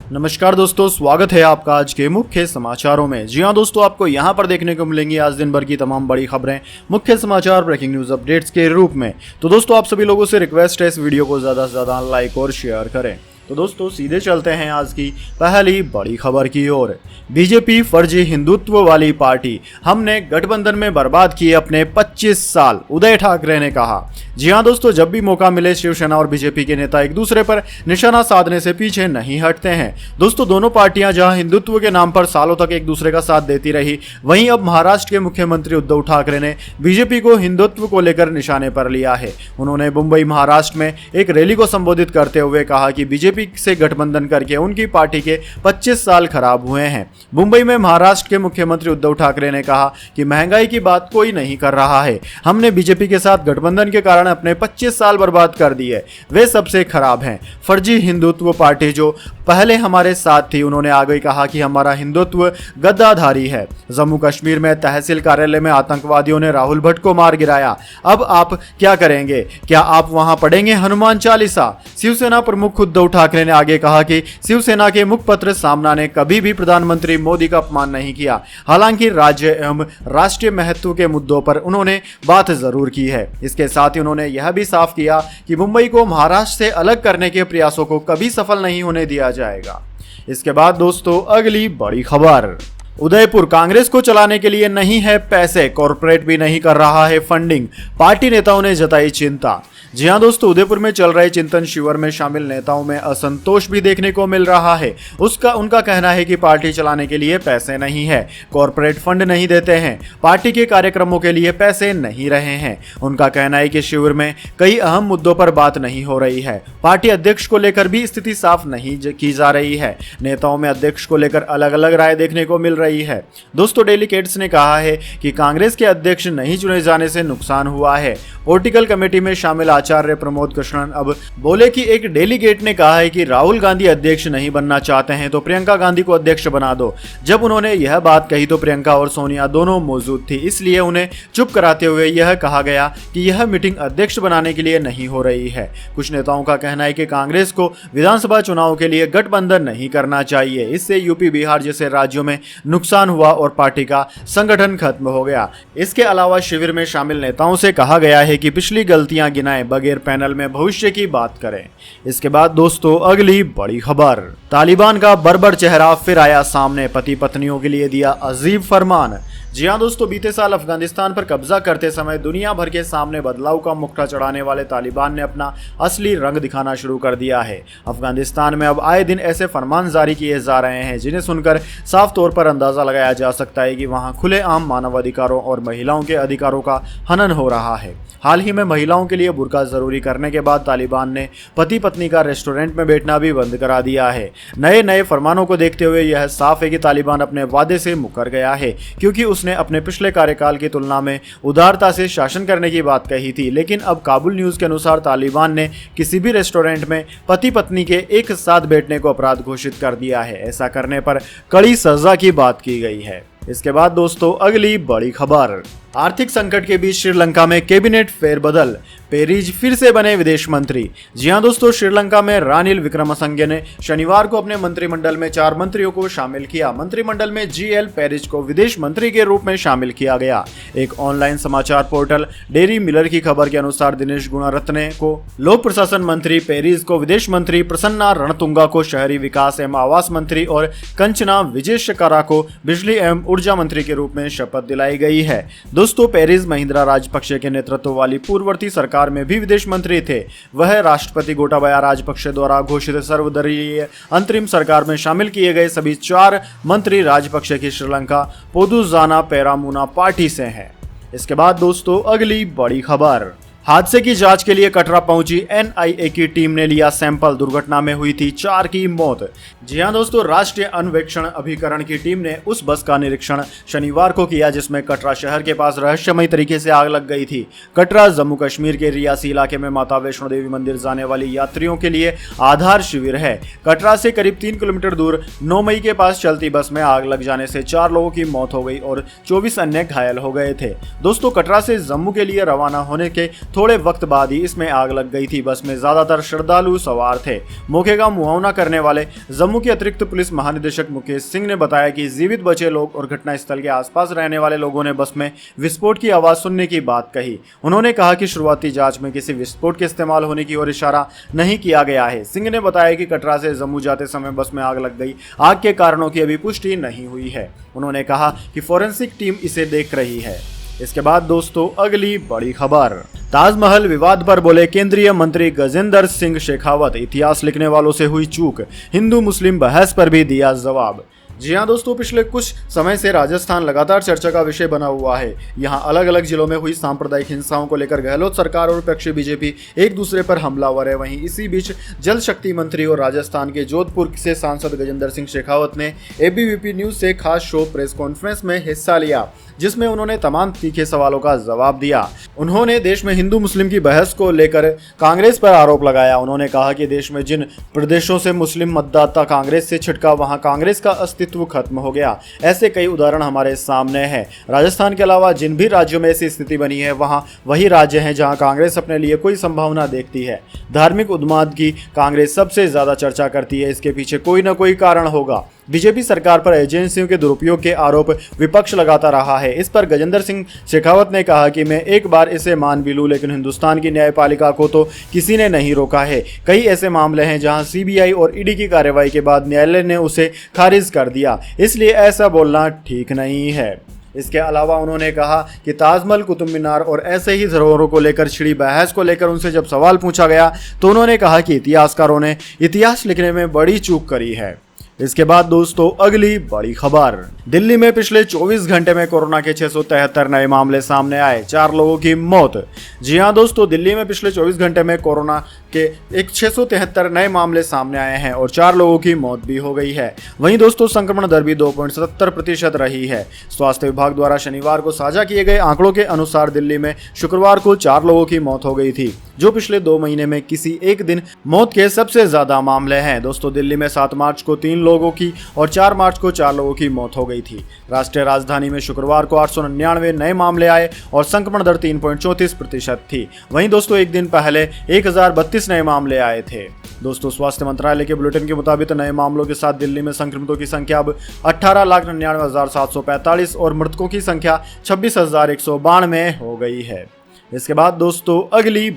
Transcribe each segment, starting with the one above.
नमस्कार दोस्तों, स्वागत है आपका आज के मुख्य समाचारों में। जी हां दोस्तों, आपको यहां पर देखने को मिलेंगी आज दिन भर की तमाम बड़ी खबरें मुख्य समाचार ब्रेकिंग न्यूज अपडेट्स के रूप में। तो दोस्तों, आप सभी लोगों से रिक्वेस्ट है इस वीडियो को ज़्यादा से ज़्यादा लाइक और शेयर करें। तो दोस्तों, सीधे चलते हैं आज की पहली बड़ी खबर की ओर। बीजेपी फर्जी हिंदुत्व वाली पार्टी, हमने गठबंधन में बर्बाद किए अपने 25 साल, उदय ठाकरे ने कहा। जी हां दोस्तों, जब भी मौका मिले शिवसेना और बीजेपी के नेता एक दूसरे पर निशाना साधने से पीछे नहीं हटते हैं। दोस्तों, दोनों पार्टियां जहां हिंदुत्व के नाम पर सालों तक एक दूसरे का साथ देती रही, वहीं अब महाराष्ट्र के मुख्यमंत्री उद्धव ठाकरे ने बीजेपी को हिंदुत्व को लेकर निशाने पर लिया है। उन्होंने मुंबई महाराष्ट्र में एक रैली को संबोधित करते हुए कहा कि बीजेपी से गठबंधन करके उनकी पार्टी के 25 साल खराब हुए हैं। मुंबई में महाराष्ट्र के मुख्यमंत्री उद्धव ठाकरे ने कहा कि महंगाई की बात कोई नहीं कर रहा है। हमने बीजेपी के साथ गठबंधन के कारण अपने 25 साल बर्बाद कर दिए, वे सबसे खराब हैं। फर्जी हिंदुत्व पार्टी जो पहले हमारे साथ थी, उन्होंने आगे कहा कि हमारा हिंदुत्व गद्दाधारी है। जम्मू कश्मीर में तहसील कार्यालय में आतंकवादियों ने राहुल भट्ट को मार गिराया। अब आप क्या करेंगे? क्या आप वहां पढ़ेंगे हनुमान चालीसा? शिवसेना प्रमुख उद्धव ठाकरे ने आगे कहा कि शिवसेना के मुखपत्र सामना ने कभी भी प्रधानमंत्री मोदी का अपमान नहीं किया। हालांकि राज्य एवं राष्ट्रीय महत्व के मुद्दों पर उन्होंने बात जरूर की है। इसके साथ ही उन्होंने यह भी साफ किया कि मुंबई को महाराष्ट्र से अलग करने के प्रयासों को कभी सफल नहीं होने दिया जाएगा। इसके बाद दोस्तों, अगली बड़ी खबर। उदयपुर, कांग्रेस को चलाने के लिए नहीं है पैसे, कॉर्पोरेट भी नहीं कर रहा है फंडिंग, पार्टी नेताओं ने जताई चिंता। जी हां दोस्तों, उदयपुर में चल रहे चिंतन शिविर में शामिल नेताओं में असंतोष भी देखने को मिल रहा है। उनका कहना है कि पार्टी चलाने के लिए पैसे नहीं है, कॉर्पोरेट फंड नहीं देते हैं, पार्टी के कार्यक्रमों के लिए पैसे नहीं रहे हैं। उनका कहना है कि शिविर में कई अहम मुद्दों पर बात नहीं हो रही है। पार्टी अध्यक्ष को लेकर भी स्थिति साफ नहीं की जा रही है। नेताओं में अध्यक्ष को लेकर अलग अलग राय देखने को मिल रही है। दोस्तों, डेलीगेट्स ने कहा है कि कांग्रेस के अध्यक्ष नहीं चुने जाने से नुकसान हुआ है। पॉलिटिकल कमेटी में शामिल आचार्य प्रमोद कृष्णन अब बोले कि एक डेलीगेट ने कहा है कि राहुल गांधी अध्यक्ष नहीं बनना चाहते हैं तो प्रियंका गांधी को अध्यक्ष बना दो। जब उन्होंने यह बात कही तो प्रियंका और सोनिया दोनों मौजूद थी, इसलिए उन्हें चुप कराते हुए यह कहा गया कि यह मीटिंग अध्यक्ष बनाने के लिए नहीं हो रही है। कुछ नेताओं का कहना है कि कांग्रेस को विधानसभा चुनाव के लिए गठबंधन नहीं करना चाहिए, इससे यूपी बिहार जैसे राज्यों में नुकसान हुआ और पार्टी का संगठन खत्म हो गया। इसके अलावा शिविर में शामिल नेताओं से कहा गया है कि पिछली गलतियां गिनाएं, बगैर पैनल में भविष्य की बात करें। इसके बाद दोस्तों, अगली बड़ी खबर। तालिबान का बर्बर चेहरा फिर आया सामने, पति पत्नियों के लिए दिया अजीब फरमान। जी हां दोस्तों, बीते साल अफगानिस्तान पर कब्जा करते समय दुनिया भर के सामने बदलाव का मुखड़ा चढ़ाने वाले तालिबान ने अपना असली रंग दिखाना शुरू कर दिया है। अफगानिस्तान में अब आए दिन ऐसे फरमान जारी किए जा रहे हैं जिन्हें सुनकर साफ तौर पर अंदाजा लगाया जा सकता है कि वहां खुलेआम मानवाधिकारों और महिलाओं के अधिकारों का हनन हो रहा है। हाल ही में महिलाओं के लिए बुर्का जरूरी करने के बाद तालिबान ने पति पत्नी का रेस्टोरेंट में बैठना भी बंद करा दिया है। नए फरमानों को देखते हुए यह साफ है कि तालिबान अपने वादे से मुकर गया है, क्योंकि उसने अपने पिछले कार्यकाल की तुलना में उदारता से शासन करने की बात कही थी। लेकिन अब काबुल न्यूज के अनुसार तालिबान ने किसी भी रेस्टोरेंट में पति पत्नी के एक साथ बैठने को अपराध घोषित कर दिया है। ऐसा करने पर कड़ी सजा की बात की गई है। इसके बाद दोस्तों, अगली बड़ी खबर। आर्थिक संकट के बीच श्रीलंका में कैबिनेट फेरबदल, पेरिज फिर से बने विदेश मंत्री। जी हां दोस्तों, श्रीलंका में रानिल विक्रमसिंघे ने शनिवार को अपने मंत्रिमंडल में 4 मंत्रियों को शामिल किया। मंत्रिमंडल में जीएल पेरिज को विदेश मंत्री के रूप में शामिल किया गया। एक ऑनलाइन समाचार पोर्टल डेरी मिलर की खबर के अनुसार दिनेश गुणरत्ने को लोक प्रशासन मंत्री, पेरिज को विदेश मंत्री, प्रसन्ना रणतुंगा को शहरी विकास एवं आवास मंत्री और कंचना विजयशेखरा को बिजली एवं ऊर्जा मंत्री के रूप में शपथ दिलाई गई है। दोस्तों, पेरिज महिंद्रा राजपक्षे के नेतृत्व वाली पूर्ववर्ती सरकार में भी विदेश मंत्री थे। वह राष्ट्रपति गोटाबाया राजपक्षे द्वारा घोषित सर्वदलीय अंतरिम सरकार में शामिल किए गए सभी 4 मंत्री राजपक्षे की श्रीलंका पोदुजाना पेरामुना पार्टी से हैं। इसके बाद दोस्तों, अगली बड़ी खबर। हादसे की जांच के लिए कटरा पहुंची एनआईए की टीम ने लिया सैंपल, दुर्घटना में हुई थी 4 की मौत। जी हां दोस्तों, राष्ट्रीय अन्वेषण अभिकरण की टीम ने उस बस का निरीक्षण शनिवार को किया जिसमें कटरा शहर के पास रहस्यमय तरीके से आग लग गई थी। कटरा जम्मू कश्मीर के रियासी इलाके में माता वैष्णो देवी मंदिर जाने वाली यात्रियों के लिए आधार शिविर है। कटरा से करीब 3 किलोमीटर दूर 9 मई के पास चलती बस में आग लग जाने से 4 लोगों की मौत हो गई और 24 अन्य घायल हो गए थे। दोस्तों, कटरा से जम्मू के लिए रवाना होने के थोड़े वक्त बाद ही इसमें आग लग गई थी। बस में ज्यादातर श्रद्धालु सवार थे। मौके का मुआयना करने वाले जम्मू के अतिरिक्त पुलिस महानिदेशक मुकेश सिंह ने बताया कि जीवित बचे लोग और घटनास्थल के आसपास रहने वाले लोगों ने बस में विस्फोट की आवाज सुनने की बात कही। उन्होंने कहा कि शुरुआती जांच में किसी विस्फोट के इस्तेमाल होने की ओर इशारा नहीं किया गया है। सिंह ने बताया कि कटरा से जम्मू जाते समय बस में आग लग गई। आग के कारणों की अभी पुष्टि नहीं हुई है। उन्होंने कहा कि फोरेंसिक टीम इसे देख रही है। इसके बाद दोस्तों अगली बड़ी खबर, ताजमहल विवाद पर बोले केंद्रीय मंत्री गजेंद्र सिंह शेखावत, इतिहास लिखने वालों से हुई चूक, हिंदू मुस्लिम बहस पर भी दिया जवाब। जी हाँ दोस्तों, पिछले कुछ समय से राजस्थान लगातार चर्चा का विषय बना हुआ है। यहाँ अलग अलग जिलों में हुई सांप्रदायिक हिंसाओं को लेकर गहलोत सरकार और विपक्षी बीजेपी एक दूसरे पर हमलावर है। वहीं इसी बीच जल शक्ति मंत्री और राजस्थान के जोधपुर से सांसद गजेंद्र सिंह शेखावत ने एबीवीपी न्यूज से खास शो प्रेस कॉन्फ्रेंस में हिस्सा लिया, जिसमें उन्होंने तमाम तीखे सवालों का जवाब दिया। उन्होंने देश में हिंदू मुस्लिम की बहस को लेकर कांग्रेस पर आरोप लगाया। उन्होंने कहा कि देश में जिन प्रदेशों से मुस्लिम मतदाता कांग्रेस से छिटका, वहां कांग्रेस का अस्तित्व खत्म हो गया। ऐसे कई उदाहरण हमारे सामने हैं। राजस्थान के अलावा जिन भी राज्यों में ऐसी स्थिति बनी है, वहां वही राज्य हैं जहां कांग्रेस अपने लिए कोई संभावना देखती है। धार्मिक उन्माद की कांग्रेस सबसे ज्यादा चर्चा करती है। इसके पीछे कोई ना कोई कारण होगा। बीजेपी सरकार पर एजेंसियों के दुरुपयोग के आरोप विपक्ष लगाता रहा है। इस पर गजेंद्र सिंह शेखावत ने कहा कि मैं एक बार इसे मान भी लूं, लेकिन हिंदुस्तान की न्यायपालिका को तो किसी ने नहीं रोका है। कई ऐसे मामले हैं जहां सीबीआई और ईडी की कार्रवाई के बाद न्यायालय ने उसे खारिज कर दिया, इसलिए ऐसा बोलना ठीक नहीं है। इसके अलावा उन्होंने कहा कि ताजमहल, कुतुब मीनार और ऐसे ही धरोहरों को लेकर छिड़ी बहस को लेकर उनसे जब सवाल पूछा गया तो उन्होंने कहा कि इतिहासकारों ने इतिहास लिखने में बड़ी चूक करी है। इसके बाद दोस्तों अगली बड़ी खबर, दिल्ली में पिछले 24 घंटे में कोरोना के 673 नए मामले सामने आए, 4 लोगों की मौत। जी हां दोस्तों, दिल्ली में पिछले 24 घंटे में कोरोना के 673 नए मामले सामने आए हैं और 4 लोगों की मौत भी हो गई है। वहीं दोस्तों संक्रमण दर भी 2.77% रही है। स्वास्थ्य विभाग द्वारा शनिवार को साझा किए गए आंकड़ों के अनुसार दिल्ली में शुक्रवार को 4 लोगों की मौत हो गई थी, जो पिछले 2 महीने में किसी एक दिन मौत के सबसे ज्यादा मामले हैं। दोस्तों दिल्ली में 7 मार्च को 3 लोगों की और 4 मार्च को 4 लोगों की मौत हो गई थी। राष्ट्रीय राजधानी में शुक्रवार को 899 नए मामले आए और संक्रमण दर 3.34% थी। वहीं दोस्तों एक दिन पहले 1032 नए मामले आए थे। दोस्तों स्वास्थ्य मंत्रालय के बुलेटिन के मुताबिक नए मामलों के साथ दिल्ली में संक्रमितों की संख्या अब 18,99,745 और मृतकों की संख्या 26,192 हो गई है। इसके बाद दोस्तों अगली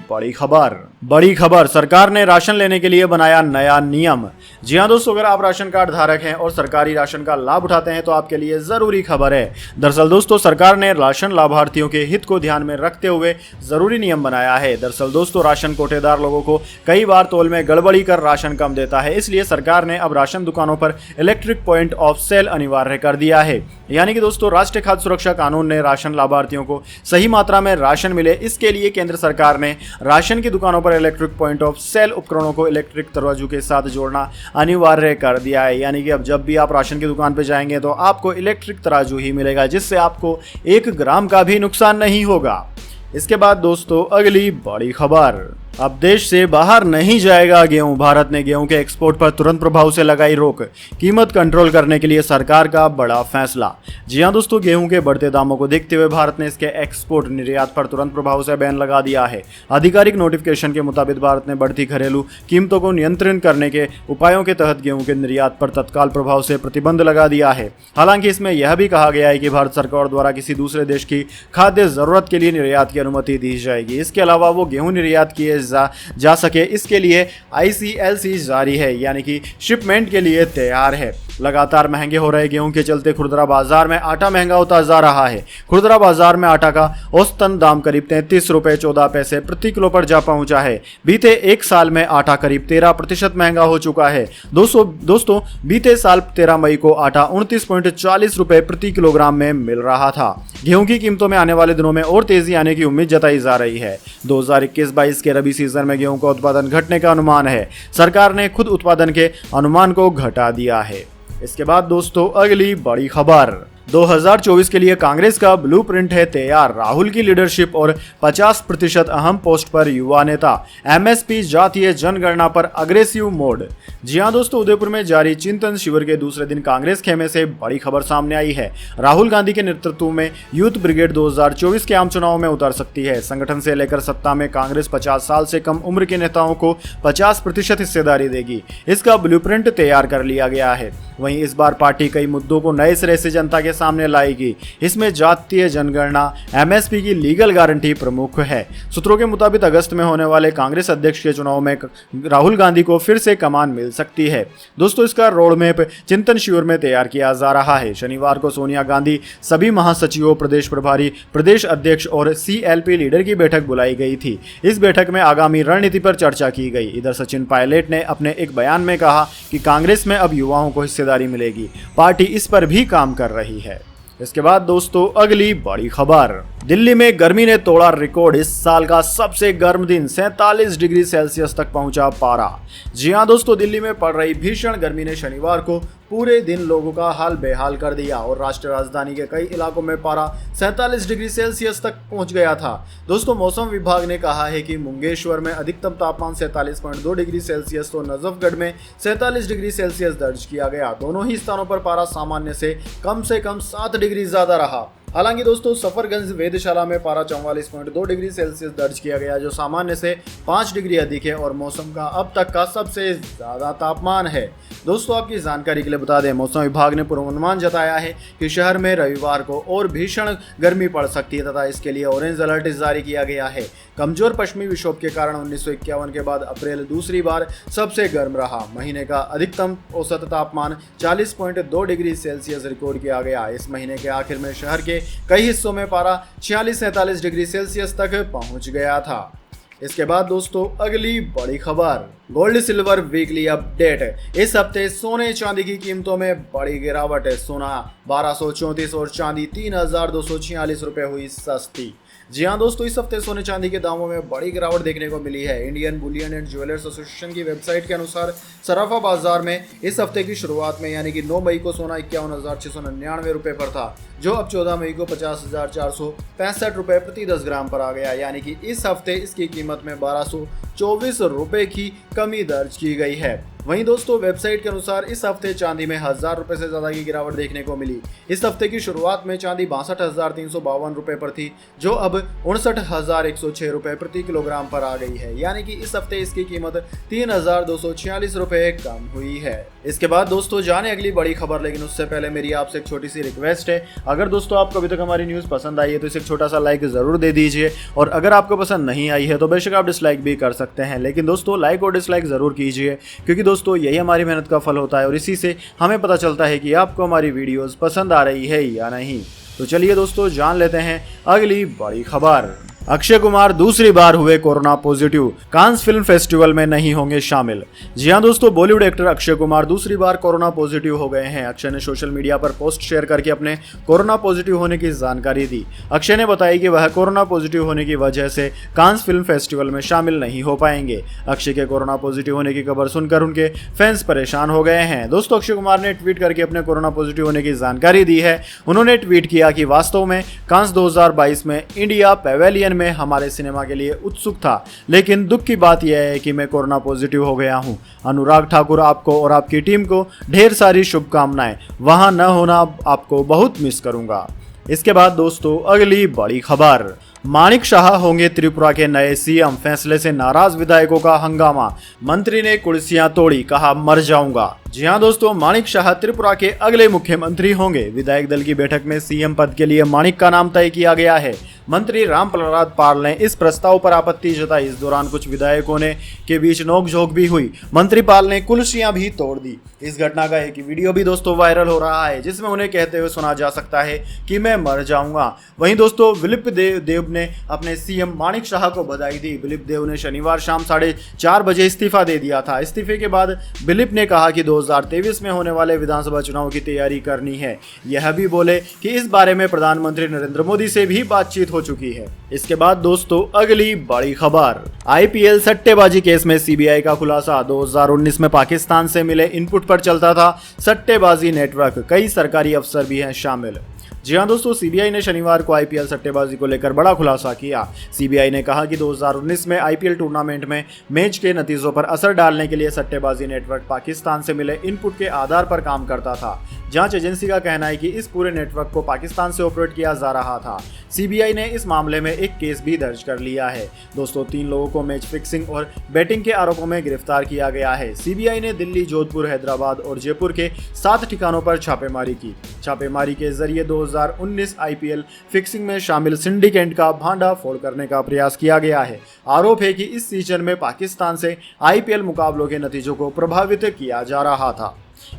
बड़ी खबर, सरकार ने राशन लेने के लिए बनाया नया नियम। जी हां दोस्तों, अगर आप राशन कार्ड धारक हैं और सरकारी राशन का लाभ उठाते हैं तो आपके लिए जरूरी खबर है। दरअसल दोस्तों सरकार ने राशन लाभार्थियों के हित को ध्यान में रखते हुए जरूरी नियम बनाया है। दरअसल दोस्तों राशन कोटेदार लोगों को कई बार तोल में गड़बड़ी कर राशन कम देता है, इसलिए सरकार ने अब राशन दुकानों पर इलेक्ट्रिक पॉइंट ऑफ सेल अनिवार्य कर दिया है। यानी कि दोस्तों राष्ट्रीय खाद्य सुरक्षा कानून ने राशन लाभार्थियों को सही मात्रा में राशन मिले, इसके लिए केंद्र सरकार ने राशन की दुकानों पर इलेक्ट्रिक पॉइंट ऑफ सेल उपकरणों को इलेक्ट्रिक तराजू के साथ जोड़ना अनिवार्य कर दिया है। यानी कि अब जब भी आप राशन की दुकान पर जाएंगे तो आपको इलेक्ट्रिक तराजू ही मिलेगा, जिससे आपको 1 ग्राम का भी नुकसान नहीं होगा। इसके बाद दोस्तों अगली बड़ी खबर, अब देश से बाहर नहीं जाएगा गेहूं। भारत ने गेहूं के एक्सपोर्ट पर तुरंत प्रभाव से लगाई रोक, कीमत कंट्रोल करने के लिए सरकार का बड़ा फैसला। जी हां दोस्तों, गेहूं के बढ़ते दामों को देखते हुए भारत ने इसके एक्सपोर्ट निर्यात पर तुरंत प्रभाव से बैन लगा दिया है। आधिकारिक नोटिफिकेशन के मुताबिक भारत ने बढ़ती घरेलू कीमतों को नियंत्रित करने के उपायों के तहत गेहूं के निर्यात पर तत्काल प्रभाव से प्रतिबंध लगा दिया है। हालांकि इसमें यह भी कहा गया है कि भारत सरकार द्वारा किसी दूसरे देश की खाद्य जरूरत के लिए निर्यात की अनुमति दी जाएगी। इसके अलावा वो गेहूं निर्यात किए जा सके, इसके लिए ICLC जारी है, यानी कि शिपमेंट के लिए तैयार है। लगातार महंगे हो रहे गेहूं के चलते खुदरा बाजार में आटा महंगा होता जा रहा है। खुदरा बाजार में आटा का औसतन दाम करीब 33 रुपये 14 पैसे प्रति किलो पर जा पहुंचा है। बीते 1 साल में आटा करीब 13% महंगा हो चुका है। दोस्तों बीते साल 13 मई को आटा 29.40 रुपये प्रति किलोग्राम में मिल रहा था। गेहूं की कीमतों में आने वाले दिनों में और तेजी आने की उम्मीद जताई जा रही है। 2021-22 के रबी सीजन में गेहूं का उत्पादन घटने का अनुमान है। सरकार ने खुद उत्पादन के अनुमान को घटा दिया है। इसके बाद दोस्तों अगली बड़ी खबर, 2024 के लिए कांग्रेस का ब्लूप्रिंट है तैयार, राहुल की लीडरशिप और 50% अहम पोस्ट पर युवा नेता, एमएसपी जातीय जनगणना पर अग्रेसिव मोड। जी हां दोस्तों, उदयपुर में जारी चिंतन शिविर के दूसरे दिन कांग्रेस खेमे से बड़ी खबर सामने आई है। राहुल गांधी के नेतृत्व में यूथ ब्रिगेड 2024 के आम चुनाव में उतर सकती है। संगठन से लेकर सत्ता में कांग्रेस 50 साल से कम उम्र के नेताओं को 50% हिस्सेदारी देगी। इसका ब्लूप्रिंट तैयार कर लिया गया है। वहीं इस बार पार्टी कई मुद्दों को नए सिरे से जनता के सामने लाएगी। इसमें जातीय जनगणना, एमएसपी की लीगल गारंटी प्रमुख है। सूत्रों के मुताबिक अगस्त में होने वाले कांग्रेस अध्यक्ष के चुनाव में राहुल गांधी को फिर से कमान मिल सकती है। दोस्तों, इसका रोड मैप चिंतन शिविर में तैयार किया जा रहा है। शनिवार को सोनिया गांधी, सभी महासचिवों, प्रदेश प्रभारी, प्रदेश अध्यक्ष और सीएलपी लीडर की बैठक बुलाई गई थी। इस बैठक में आगामी रणनीति पर चर्चा की गई। इधर सचिन पायलट ने अपने एक बयान में कहा कि कांग्रेस में अब युवाओं को हिस्सेदारी मिलेगी। पार्टी इस पर भी काम कर रही है। इसके बाद दोस्तों, अगली बड़ी खबर, दिल्ली में गर्मी ने तोड़ा रिकॉर्ड। इस साल का सबसे गर्म दिन 47 डिग्री सेल्सियस तक पहुंचा पारा। जी हां दोस्तों, दिल्ली में पड़ रही भीषण गर्मी ने शनिवार को पूरे दिन लोगों का हाल बेहाल कर दिया और राष्ट्रीय राजधानी के कई इलाकों में पारा 47 डिग्री सेल्सियस तक पहुंच गया था। दोस्तों, मौसम विभाग ने कहा है कि मुंगेश्वर में अधिकतम तापमान 47.2 डिग्री सेल्सियस तो नजफगढ़ में 47 डिग्री सेल्सियस दर्ज किया गया। दोनों ही स्थानों पर पारा सामान्य से कम 7 डिग्री ज्यादा रहा। हालांकि दोस्तों, सफरगंज वेधशाला में पारा 44.2 डिग्री सेल्सियस दर्ज किया गया, जो सामान्य से 5 डिग्री अधिक है और मौसम का अब तक का सबसे ज्यादा तापमान है। दोस्तों, आपकी जानकारी के लिए बता दें, मौसम विभाग ने पूर्वानुमान जताया है कि शहर में रविवार को और भीषण गर्मी पड़ सकती है तथा इसके लिए ऑरेंज अलर्ट जारी किया गया है। कमजोर पश्चिमी विक्षोभ के कारण 1951 के बाद अप्रैल दूसरी बार सबसे गर्म रहा। महीने का अधिकतम औसत तापमान 40.2 डिग्री सेल्सियस रिकॉर्ड किया गया। इस महीने के आखिर में शहर के कई हिस्सों में पारा 46-47 डिग्री सेल्सियस तक पहुंच गया था। इसके बाद दोस्तों, अगली बड़ी खबर, गोल्ड सिल्वर वीकली अपडेट। इस हफ्ते सोने चांदी की कीमतों में बड़ी गिरावट है। सोना 1234 और चांदी 3246 रुपए हुई सस्ती। जी हाँ दोस्तों, इस हफ्ते सोने चांदी के दामों में बड़ी गिरावट देखने को मिली है। Indian Boolean and jewellers association की वेबसाइट के अनुसार सराफा बाजार में इस हफ्ते की शुरुआत में यानी कि 9 मई को सोना 51,699 रुपए पर था, जो अब 14 मई को 50,465 रुपए प्रति 10 ग्राम पर आ गया। यानी कि इस हफ्ते इसकी कीमत में 1224 रुपए की कमी दर्ज की गई है। वहीं दोस्तों, वेबसाइट के अनुसार इस हफ्ते चांदी में 1000 रुपए से ज्यादा की गिरावट देखने को मिली। इस हफ्ते की शुरुआत में चांदी 62,352 रुपए पर थी, जो अब 59,106 रुपए प्रति किलोग्राम पर आ गई है। यानी कि इस हफ्ते इसकी कीमत 3,246 रुपए कम हुई है। इसके बाद दोस्तों, जाने अगली बड़ी खबर, लेकिन उससे पहले मेरी आपसे एक छोटी सी रिक्वेस्ट है। अगर दोस्तों आपको अभी तक हमारी न्यूज़ पसंद आई है तो इसे एक छोटा सा लाइक जरूर दे दीजिए, और अगर आपको पसंद नहीं आई है तो बेशक आप डिसलाइक भी कर सकते हैं, लेकिन दोस्तों लाइक और डिसलाइक जरूर कीजिए, क्योंकि दोस्तों यही हमारी मेहनत का फल होता है और इसी से हमें पता चलता है कि आपको हमारी वीडियोस पसंद आ रही है या नहीं। तो चलिए दोस्तों, जान लेते हैं अगली बड़ी खबर। अक्षय कुमार दूसरी बार हुए corona positive, Cannes film festival में नहीं होंगे शामिल। जी हां दोस्तों, बॉलीवुड एक्टर अक्षय कुमार दूसरी बार कोरोना पॉजिटिव हो गए हैं। अक्षय ने सोशल मीडिया पर पोस्ट शेयर करके अपने कोरोना पॉजिटिव होने की जानकारी दी। अक्षय ने बताया कि वह कोरोना पॉजिटिव होने की वजह से कांस फिल्म फेस्टिवल में शामिल नहीं हो पाएंगे। अक्षय के कोरोना पॉजिटिव होने की खबर सुनकर उनके फैंस परेशान हो गए हैं। दोस्तों, अक्षय कुमार ने ट्वीट करके अपने कोरोना पॉजिटिव होने की जानकारी दी है। उन्होंने ट्वीट किया कि वास्तव में कांस 2022 में इंडिया पैवेलियन में हमारे सिनेमा के लिए उत्सुक था, लेकिन दुख की बात यह है कि मैं कोरोना पॉजिटिव हो गया हूं। अनुराग ठाकुर, आपको और आपकी टीम को ढेर सारी शुभकामनाएं। वहां न होना आपको बहुत मिस करूंगा। इसके बाद दोस्तों, अगली बड़ी खबर, माणिक शाह होंगे त्रिपुरा के नए सीएम, फैसले से नाराज विधायकों का हंगामा। मंत्री ने कुर्सियां तोड़ी, कहा मर जाऊंगा। जी हां दोस्तों, माणिक शाह त्रिपुरा के अगले मुख्यमंत्री होंगे। विधायक दल की बैठक में सीएम पद के लिए माणिक का नाम तय किया गया है। मंत्री रामप्रसाद पाल ने इस प्रस्ताव पर आपत्ति जताई। इस दौरान कुछ विधायकों ने के बीच नोकझोंक भी हुई। मंत्री पाल ने कुर्सियां भी तोड़ दी। इस घटना का एक वीडियो भी दोस्तों वायरल हो रहा है, जिसमें उन्हें कहते हुए सुना जा सकता है कि मैं मर जाऊंगा। वहीं दोस्तों, विलिप देव ने अपने सीएम माणिक शाह को बधाई दी। विलिप देव ने शनिवार शाम 4:30 बजे इस्तीफा दे दिया था। इस्तीफे के बाद विलिप ने कहा कि 2023 में होने वाले विधानसभा चुनाव की तैयारी करनी है। यह भी बोले कि इस बारे में प्रधानमंत्री नरेंद्र मोदी से भी बातचीत हो चुकी है। इसके बाद दोस्तों, अगली बड़ी खबर, आईपीएल सट्टेबाजी केस में सीबीआई का खुलासा। 2019 में पाकिस्तान से मिले इनपुट पर चलता था सट्टेबाजी नेटवर्क, कई सरकारी अफसर भी हैं शामिल। जी हाँ दोस्तों, सीबीआई ने शनिवार को आईपीएल सट्टेबाजी को लेकर बड़ा खुलासा किया। सीबीआई ने कहा कि 2019 में आईपीएल टूर्नामेंट में मैच के नतीजों पर असर डालने के लिए सट्टेबाजी नेटवर्क पाकिस्तान से मिले इनपुट के आधार पर काम करता था। जांच एजेंसी का कहना है कि इस पूरे नेटवर्क को पाकिस्तान से ऑपरेट किया जा रहा था। सीबीआई ने इस मामले में एक केस भी दर्ज कर लिया है। दोस्तों, 3 लोगों को मैच फिक्सिंग और बैटिंग के आरोपों में गिरफ्तार किया गया है। सीबीआई ने दिल्ली, जोधपुर, हैदराबाद और जयपुर के 7 ठिकानों पर छापेमारी की। छापेमारी के जरिए 2019 आईपीएल फिक्सिंग में शामिल सिंडिकेट का भांडाफोड़ करने का प्रयास किया गया है। आरोप है कि इस सीजन में पाकिस्तान से आईपीएल मुकाबलों के नतीजों को प्रभावित किया जा रहा था।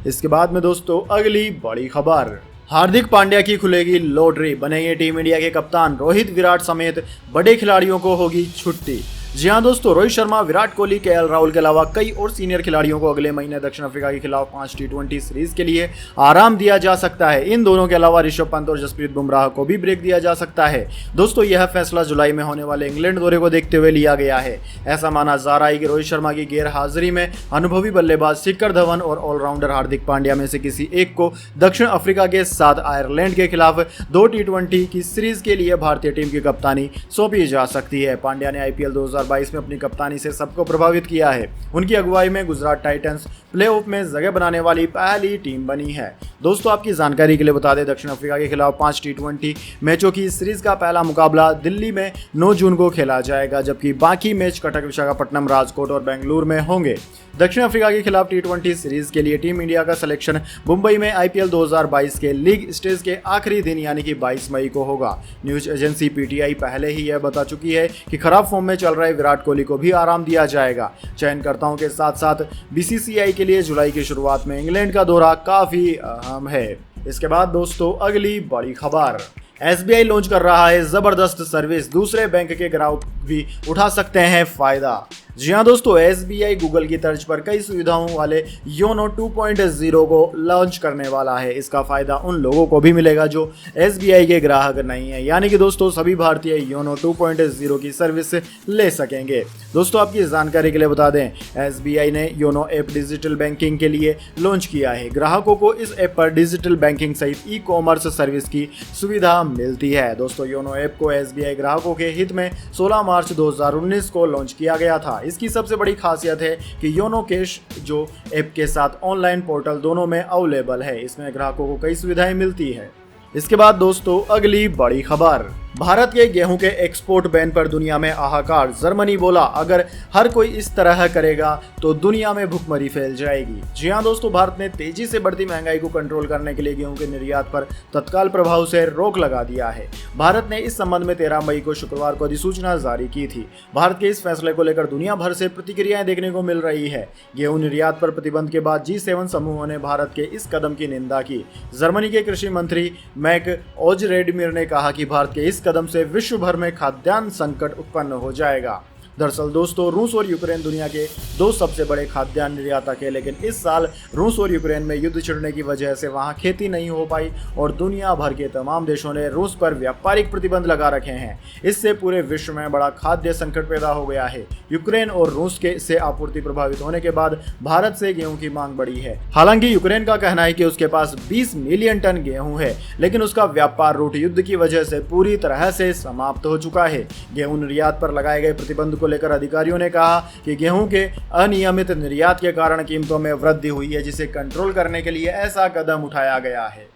इसके बाद में दोस्तों अगली बड़ी खबर, हार्दिक पांड्या की खुलेगी लॉटरी, बनेंगे टीम इंडिया के कप्तान। रोहित, विराट समेत बड़े खिलाड़ियों को होगी छुट्टी। जी हाँ दोस्तों, रोहित शर्मा, विराट कोहली, केएल राहुल के अलावा कई और सीनियर खिलाड़ियों को अगले महीने दक्षिण अफ्रीका के खिलाफ 5 टी20 सीरीज के लिए आराम दिया जा सकता है। इन दोनों के अलावा ऋषभ पंत और जसप्रीत बुमराह को भी ब्रेक दिया जा सकता है। दोस्तों, यह फैसला जुलाई में होने वाले इंग्लैंड दौरे को देखते हुए लिया गया है। ऐसा माना जा रहा है कि रोहित शर्मा की गैर हाजिरी में अनुभवी बल्लेबाज शिखर धवन और ऑलराउंडर हार्दिक पांड्या में से किसी एक को दक्षिण अफ्रीका के साथ आयरलैंड के खिलाफ 2 टी20 की सीरीज के लिए भारतीय टीम की कप्तानी सौंपी जा सकती है। पांड्या ने आईपीएल 2022 में अपनी कप्तानी से सबको प्रभावित किया है। उनकी अगुवाई में गुजरात टाइटंस प्लेऑफ में जगह बनाने वाली पहली टीम बनी है। दोस्तों, आपकी जानकारी के लिए बता दें, दक्षिण अफ्रीका के खिलाफ 5 टी20 मैचों की सीरीज का पहला मुकाबला दिल्ली में 9 जून को खेला जाएगा, जबकि बाकी मैच कटक, विशाखापट्टनम, राजकोट और बेंगलुरु में होंगे। दक्षिण अफ्रीका के खिलाफ टी20 सीरीज के लिए टीम इंडिया का सिलेक्शन मुंबई में आईपीएल 2022 के लीग स्टेज के आखिरी दिन यानी कि 22 मई को होगा। न्यूज एजेंसी पीटीआई पहले ही यह बता चुकी है कि खराब फॉर्म में चल रहे विराट कोहली को भी आराम दिया जाएगा। चयनकर्ताओं के साथ साथ बीसीसीआई के लिए जुलाई की शुरुआत में इंग्लैंड का दौरा काफी अहम है। इसके बाद दोस्तों अगली बड़ी खबर, एसबीआई लॉन्च कर रहा है जबरदस्त सर्विस, दूसरे बैंक के ग्राहक भी उठा सकते हैं फायदा। जी हाँ दोस्तों, एसबीआई गूगल की तर्ज पर कई सुविधाओं वाले योनो 2.0 को लॉन्च करने वाला है। इसका फायदा उन लोगों को भी मिलेगा जो एसबीआई के ग्राहक नहीं है, यानी कि दोस्तों सभी भारतीय योनो 2.0 की सर्विस ले सकेंगे। दोस्तों, आपकी जानकारी के लिए बता दें, एसबीआई ने योनो ऐप डिजिटल बैंकिंग के लिए लॉन्च किया है। ग्राहकों को इस ऐप पर डिजिटल बैंकिंग सहित ई कॉमर्स सर्विस की सुविधा मिलती है। दोस्तों, योनो ऐप को एसबीआई ग्राहकों के हित में 16 मार्च 2019 को लॉन्च किया गया था। इसकी सबसे बड़ी खासियत है कि योनो कैश जो ऐप के साथ ऑनलाइन पोर्टल दोनों में अवेलेबल है। इसमें ग्राहकों को कई सुविधाएं मिलती है। इसके बाद दोस्तों अगली बड़ी खबर, भारत के गेहूं के एक्सपोर्ट बैन पर दुनिया में हाहाकार। जर्मनी बोला, अगर हर कोई इस तरह करेगा तो दुनिया में भुखमरी फैल जाएगी। जी हां दोस्तों, भारत ने तेजी से बढ़ती महंगाई को कंट्रोल करने के लिए गेहूं के निर्यात पर तत्काल प्रभाव से रोक लगा दिया है। भारत ने इस संबंध में 13 मई को शुक्रवार को अधिसूचना जारी की थी। भारत के इस फैसले को लेकर दुनिया भर से प्रतिक्रियाएं देखने को मिल रही है। गेहूं निर्यात पर प्रतिबंध के बाद G7 समूहों ने भारत के इस कदम की निंदा की। जर्मनी के कृषि मंत्री मैक ओजरेडमिर ने कहा कि भारत के इस कदम से विश्व भर में खाद्यान्न संकट उत्पन्न हो जाएगा। दरअसल दोस्तों, रूस और यूक्रेन दुनिया के 2 सबसे बड़े खाद्यान्न निर्यातक है, लेकिन इस साल रूस और यूक्रेन में युद्ध छिड़ने की वजह से वहां खेती नहीं हो पाई और दुनिया भर के तमाम देशों ने रूस पर व्यापारिक प्रतिबंध लगा रखे हैं। इससे पूरे विश्व में बड़ा खाद्य संकट पैदा हो गया है। यूक्रेन और रूस के से आपूर्ति प्रभावित होने के बाद भारत से गेहूं की मांग बढ़ी है। हालांकि यूक्रेन का कहना है कि उसके पास 20 मिलियन टन गेहूं है, लेकिन उसका व्यापार रूट युद्ध की वजह से पूरी तरह से समाप्त हो चुका है। गेहूं निर्यात पर लगाए गए प्रतिबंध को लेकर अधिकारियों ने कहा कि गेहूं के अनियमित निर्यात के कारण कीमतों में वृद्धि हुई है, जिसे कंट्रोल करने के लिए ऐसा कदम उठाया गया है।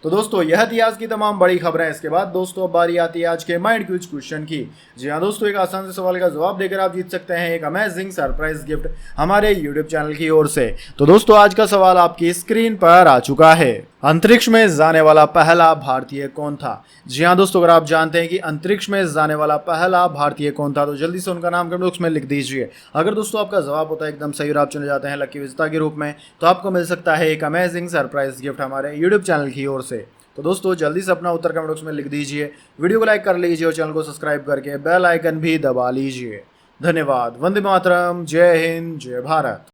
तो दोस्तों, यह थी आज की तमाम बड़ी खबरें। इसके बाद दोस्तों अब बारी आती है आज के माइंड क्विज क्वेश्चन की। जी हाँ दोस्तों, एक आसान से सवाल का जवाब देकर आप जीत सकते हैं एक अमेजिंग सरप्राइज गिफ्ट हमारे यूट्यूब चैनल की ओर से। तो दोस्तों, आज का सवाल आपकी स्क्रीन पर आ चुका है। अंतरिक्ष में जाने वाला पहला भारतीय कौन था? जी हाँ दोस्तों, अगर आप जानते हैं कि अंतरिक्ष में जाने वाला पहला भारतीय कौन था तो जल्दी से उनका नाम कमेंट बॉक्स में लिख दीजिए। अगर दोस्तों आपका जवाब होता है एकदम सही और आप चुने जाते हैं लकी विजेता के रूप में, तो आपको मिल सकता है एक अमेजिंग सरप्राइज गिफ्ट हमारे यूट्यूब चैनल की ओर से। तो दोस्तों जल्दी से अपना उत्तर कमेंट बॉक्स में लिख दीजिए, वीडियो को लाइक कर लीजिए और चैनल को सब्सक्राइब करके बेल आइकन भी दबा लीजिए। धन्यवाद। वंदे मातरम। जय हिंद, जय भारत।